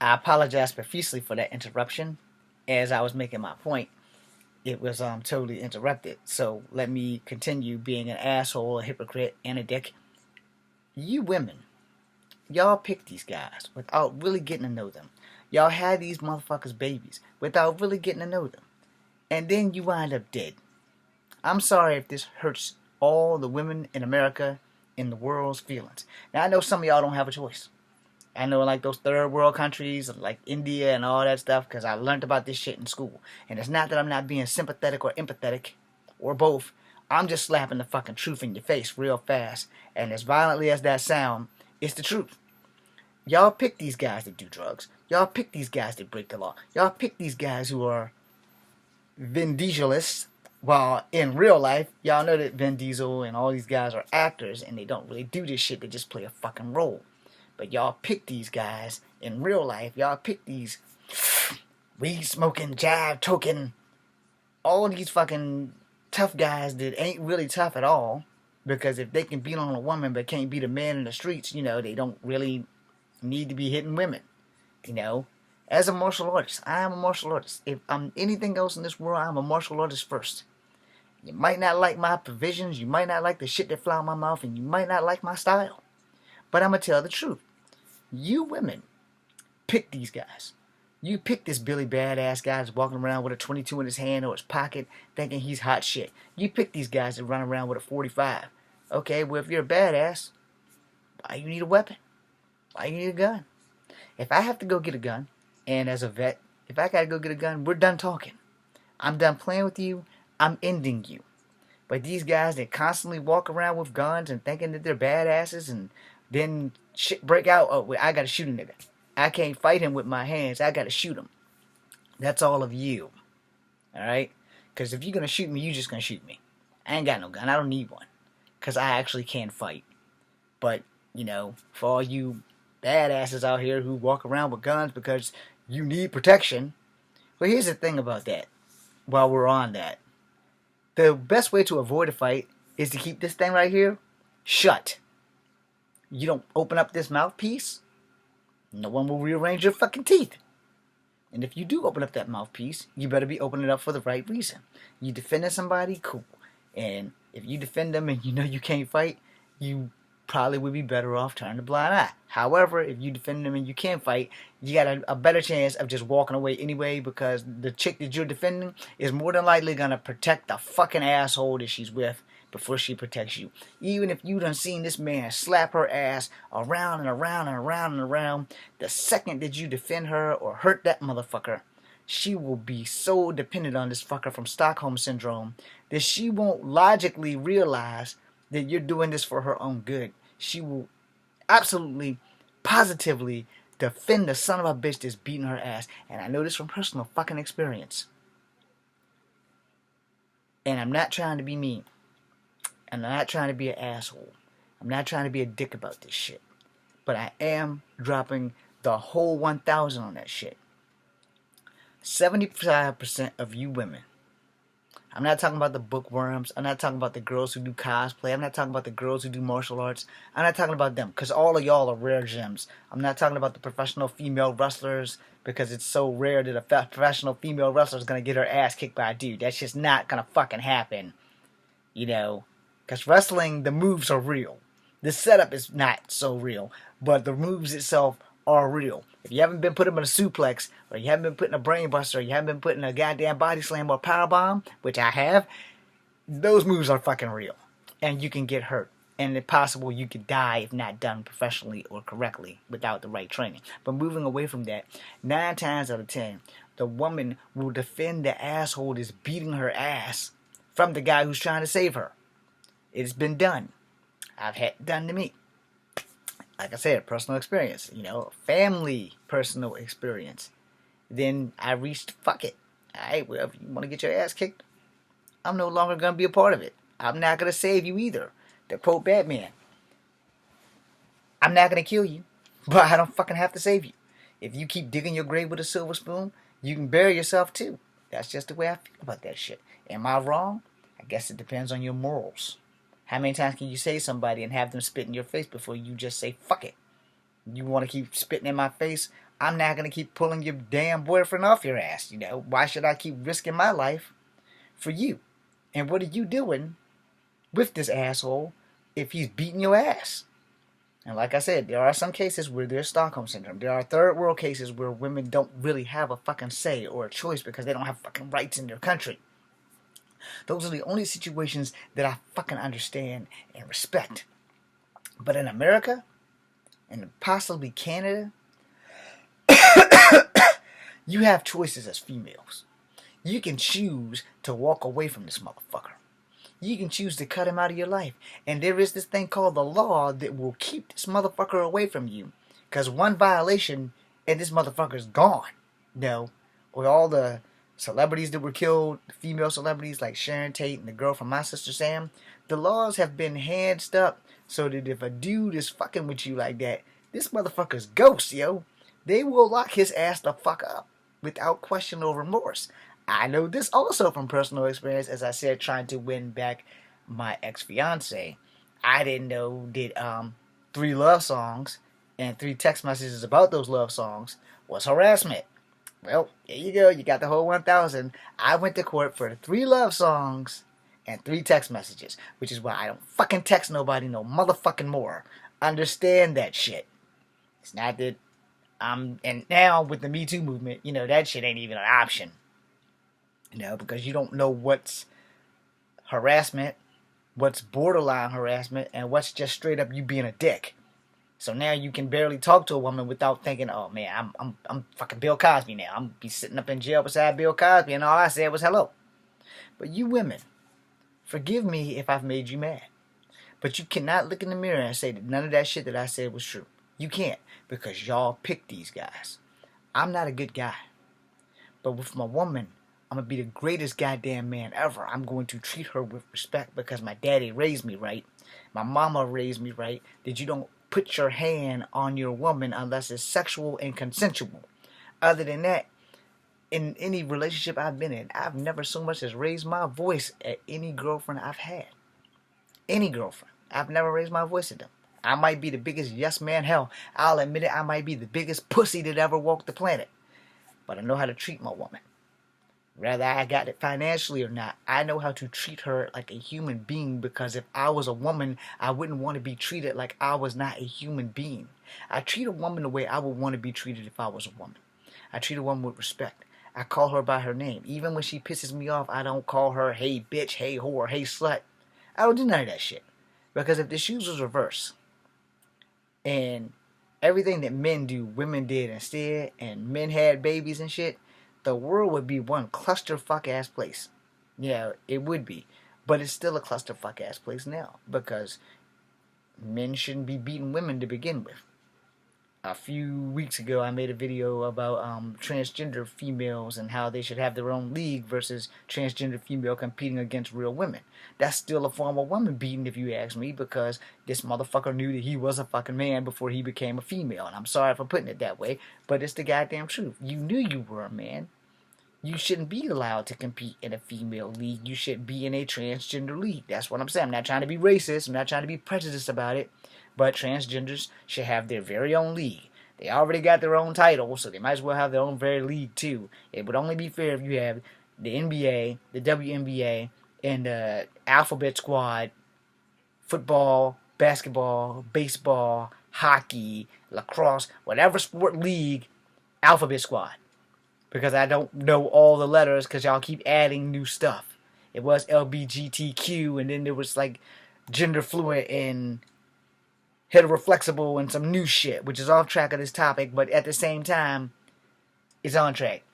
I apologize profusely for that interruption. As I was making my point, it was totally interrupted. So let me continue being an asshole, a hypocrite, and a dick. You women, y'all pick these guys without really getting to know them. Y'all had these motherfuckers babies without really getting to know them. And then you wind up dead. I'm sorry if this hurts all the women in America in the world's feelings. Now I know some of y'all don't have a choice. I know like those third world countries like India and all that stuff because I learned about this shit in school. And it's not that I'm not being sympathetic or empathetic or both. I'm just slapping the fucking truth in your face real fast. And as violently as that sound, it's the truth. Y'all pick these guys that do drugs. Y'all pick these guys that break the law. Y'all pick these guys who are Vin Dieselists. While in real life, y'all know that Vin Diesel and all these guys are actors and they don't really do this shit. They just play a fucking role. But y'all pick these guys in real life. Y'all pick these weed smoking, jive token, all these fucking tough guys that ain't really tough at all. Because if they can beat on a woman but can't beat a man in the streets, you know, they don't really need to be hitting women. You know, as a martial artist, I am a martial artist. If I'm anything else in this world, I'm a martial artist first. You might not like my provisions, you might not like the shit that fly out my mouth, and you might not like my style. But I'm going to tell the truth. You women pick these guys. You pick this Billy Badass guy that's walking around with a 22 in his hand or his pocket thinking he's hot shit. You pick these guys that run around with a 45. Okay, well if you're a badass, why you need a weapon? Why you need a gun? If I have to go get a gun, and as a vet, if I gotta go get a gun, we're done talking. I'm done playing with you. I'm ending you. But these guys that constantly walk around with guns and thinking that they're badasses and then shit break out, oh, wait, I gotta shoot a nigga. I can't fight him with my hands. I gotta shoot him. That's all of you. Alright? Because if you're gonna shoot me, you're just gonna shoot me. I ain't got no gun. I don't need one. Because I actually can fight. But, you know, for all you badasses out here who walk around with guns because you need protection, well, here's the thing about that. While we're on that, the best way to avoid a fight is to keep this thing right here shut. You don't open up this mouthpiece, no one will rearrange your fucking teeth. And if you do open up that mouthpiece, you better be opening it up for the right reason. You defending somebody, cool. And if you defend them and you know you can't fight, you probably would be better off turning a blind eye. However, if you defend them and you can't fight, you got a better chance of just walking away anyway because the chick that you're defending is more than likely going to protect the fucking asshole that she's with before she protects you. Even if you done seen this man slap her ass around and around and around and around, the second that you defend her or hurt that motherfucker, she will be so dependent on this fucker from Stockholm Syndrome that she won't logically realize that you're doing this for her own good. She will absolutely, positively defend the son of a bitch that's beating her ass. And I know this from personal fucking experience. And I'm not trying to be mean. And I'm not trying to be an asshole. I'm not trying to be a dick about this shit. But I am dropping the whole 1,000 on that shit. 75% of you women, I'm not talking about the bookworms. I'm not talking about the girls who do cosplay. I'm not talking about the girls who do martial arts. I'm not talking about them because all of y'all are rare gems. I'm not talking about the professional female wrestlers because it's so rare that a professional female wrestler is going to get her ass kicked by a dude. That's just not going to fucking happen. You know, because wrestling, the moves are real. The setup is not so real, but the moves itself are real. If you haven't been put in a suplex, or you haven't been put in a brain buster, or you haven't been put in a goddamn body slam or power bomb, which I have, those moves are fucking real. And you can get hurt. And it's possible you could die if not done professionally or correctly without the right training. But moving away from that, 9 times out of 10, the woman will defend the asshole that's beating her ass from the guy who's trying to save her. It's been done. I've had it done to me. Like I said, personal experience, you know, family personal experience. Then I reached, fuck it. Alright, well, if you want to get your ass kicked, I'm no longer going to be a part of it. I'm not going to save you either. To quote Batman, I'm not going to kill you, but I don't fucking have to save you. If you keep digging your grave with a silver spoon, you can bury yourself too. That's just the way I feel about that shit. Am I wrong? I guess it depends on your morals. How many times can you say somebody and have them spit in your face before you just say, fuck it? You want to keep spitting in my face? I'm not going to keep pulling your damn boyfriend off your ass, Why should I keep risking my life for you? And what are you doing with this asshole if he's beating your ass? And like I said, there are some cases where there's Stockholm Syndrome. There are third world cases where women don't really have a fucking say or a choice because they don't have fucking rights in their country. Those are the only situations that I fucking understand and respect. But in America, and possibly Canada, you have choices as females. You can choose to walk away from this motherfucker. You can choose to cut him out of your life. And there is this thing called the law that will keep this motherfucker away from you. Because one violation and this motherfucker's gone. With all the celebrities that were killed, female celebrities like Sharon Tate and the girl from My Sister Sam, the laws have been handsed up so that if a dude is fucking with you like that, this motherfucker's ghost, They will lock his ass the fuck up without question or remorse. I know this also from personal experience, as I said, trying to win back my ex-fiance. I didn't know that 3 love songs and 3 text messages about those love songs was harassment. Well, there you go. You got the whole 1,000. I went to court for 3 love songs and 3 text messages, which is why I don't fucking text nobody no motherfucking more. Understand that shit. It's not that and now with the Me Too movement, that shit ain't even an option. Because you don't know what's harassment, what's borderline harassment, and what's just straight up you being a dick. So now you can barely talk to a woman without thinking, oh man, I'm fucking Bill Cosby now. I'm be sitting up in jail beside Bill Cosby and all I said was hello. But you women, forgive me if I've made you mad. But you cannot look in the mirror and say that none of that shit that I said was true. You can't, because y'all picked these guys. I'm not a good guy. But with my woman, I'm going to be the greatest goddamn man ever. I'm going to treat her with respect because my daddy raised me right. My mama raised me right. That you don't put your hand on your woman unless it's sexual and consensual. Other than that, in any relationship I've been in, I've never so much as raised my voice at any girlfriend I've had. Any girlfriend. I've never raised my voice at them. I might be the biggest yes man, hell, I'll admit it, I might be the biggest pussy that ever walked the planet. But I know how to treat my woman. Whether I got it financially or not, I know how to treat her like a human being, because if I was a woman, I wouldn't want to be treated like I was not a human being. I treat a woman the way I would want to be treated if I was a woman. I treat a woman with respect. I call her by her name. Even when she pisses me off, I don't call her, hey bitch, hey whore, hey slut. I don't do none of that shit. Because if the shoes was reversed, and everything that men do, women did instead, and men had babies and shit, the world would be one clusterfuck ass place. Yeah, it would be. But it's still a clusterfuck ass place now, because men shouldn't be beating women to begin with. A few weeks ago, I made a video about transgender females and how they should have their own league versus transgender female competing against real women. That's still a form of woman beating, if you ask me, because this motherfucker knew that he was a fucking man before he became a female. And I'm sorry for putting it that way, but it's the goddamn truth. You knew you were a man. You shouldn't be allowed to compete in a female league. You should be in a transgender league. That's what I'm saying. I'm not trying to be racist. I'm not trying to be prejudiced about it. But transgenders should have their very own league. They already got their own title, so they might as well have their own very league too. It would only be fair if you have the NBA, the WNBA, and the Alphabet Squad, football, basketball, baseball, hockey, lacrosse, whatever sport league, Alphabet Squad. Because I don't know all the letters because y'all keep adding new stuff. It was LBGTQ, and then there was like gender fluid and heteroflexible and some new shit, which is off track of this topic, but at the same time, it's on track.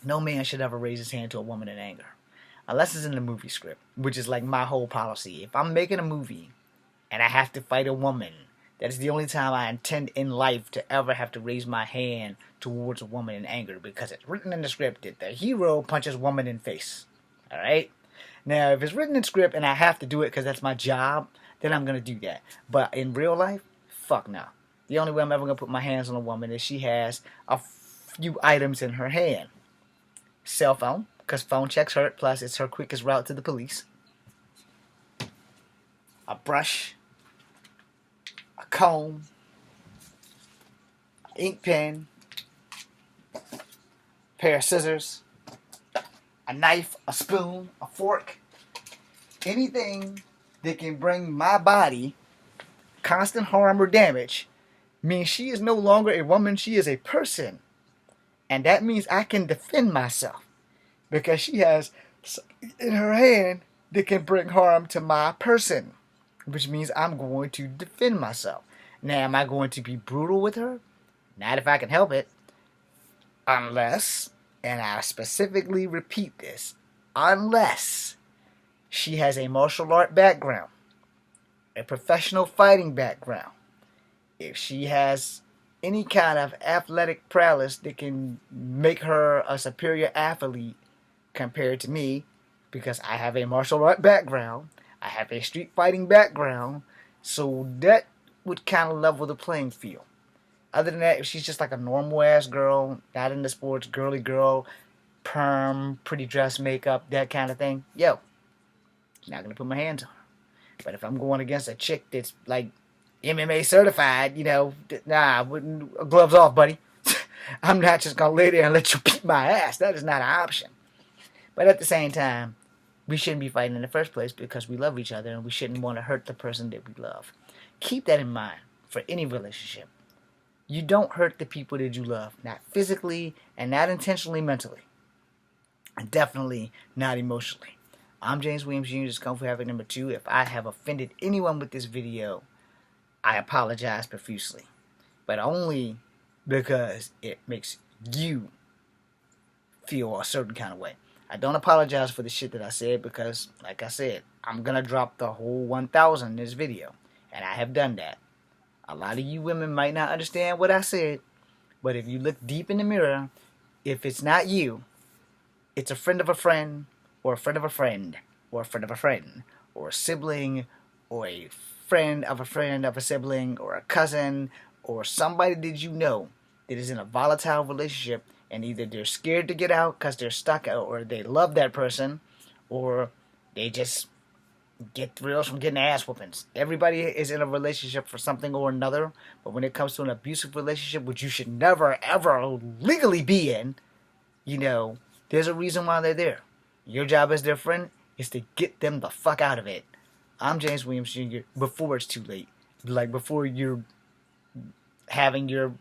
No man should ever raise his hand to a woman in anger. Unless it's in the movie script, which is like my whole policy. If I'm making a movie and I have to fight a woman, that is the only time I intend in life to ever have to raise my hand towards a woman in anger, because it's written in the script that the hero punches woman in face. Alright? Now, if it's written in script and I have to do it because that's my job, then I'm going to do that. But in real life, fuck no. The only way I'm ever going to put my hands on a woman is she has a few items in her hand. Cell phone, because phone checks hurt, plus it's her quickest route to the police. A brush. A comb. ink pen, pair of scissors, a knife, a spoon, a fork, anything that can bring my body constant harm or damage means she is no longer a woman, she is a person. And that means I can defend myself because she has in her hand that can bring harm to my person, which means I'm going to defend myself. Now, am I going to be brutal with her? Not if I can help it. Unless, and I specifically repeat this, unless she has a martial art background, a professional fighting background, if she has any kind of athletic prowess that can make her a superior athlete compared to me, because I have a martial art background, I have a street fighting background, so that would kind of level the playing field. Other than that, if she's just like a normal ass girl, not into sports, girly girl, perm, pretty dress, makeup, that kind of thing, yo, not gonna put my hands on her. But if I'm going against a chick that's like MMA certified, nah, gloves off, buddy. I'm not just gonna lay there and let you beat my ass. That is not an option. But at the same time, we shouldn't be fighting in the first place because we love each other and we shouldn't want to hurt the person that we love. Keep that in mind for any relationship. You don't hurt the people that you love, not physically and not intentionally mentally. And definitely not emotionally. I'm James Williams Jr., this is Kung Fu Havoc number 2. If I have offended anyone with this video, I apologize profusely. But only because it makes you feel a certain kind of way. I don't apologize for the shit that I said because, like I said, I'm going to drop the whole 1,000 in this video. And I have done that. A lot of you women might not understand what I said, but if you look deep in the mirror, if it's not you, it's a friend of a friend, or a friend of a friend, or a friend of a friend, or a sibling, or a friend of a sibling, or a cousin, or somebody that you know that is in a volatile relationship and either they're scared to get out because they're stuck out, or they love that person, or they just get thrills from getting ass whoopings. Everybody is in a relationship for something or another, but when it comes to an abusive relationship, which you should never, ever legally be in, there's a reason why they're there. Your job as their friend is to get them the fuck out of it. I'm James Williams Jr. before it's too late. Like before you're having your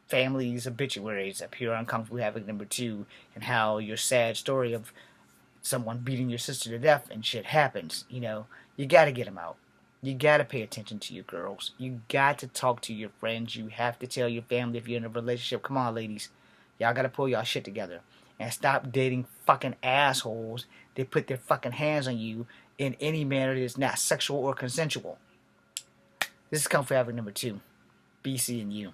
family's obituaries appear on Kung Fu Havoc number 2, and how your sad story of someone beating your sister to death and shit happens. You gotta get them out. You gotta pay attention to your girls. You got to talk to your friends. You have to tell your family if you're in a relationship. Come on, ladies. Y'all gotta pull y'all shit together. And stop dating fucking assholes that put their fucking hands on you in any manner that is not sexual or consensual. This is Kung Fu Havoc number 2. BC and you.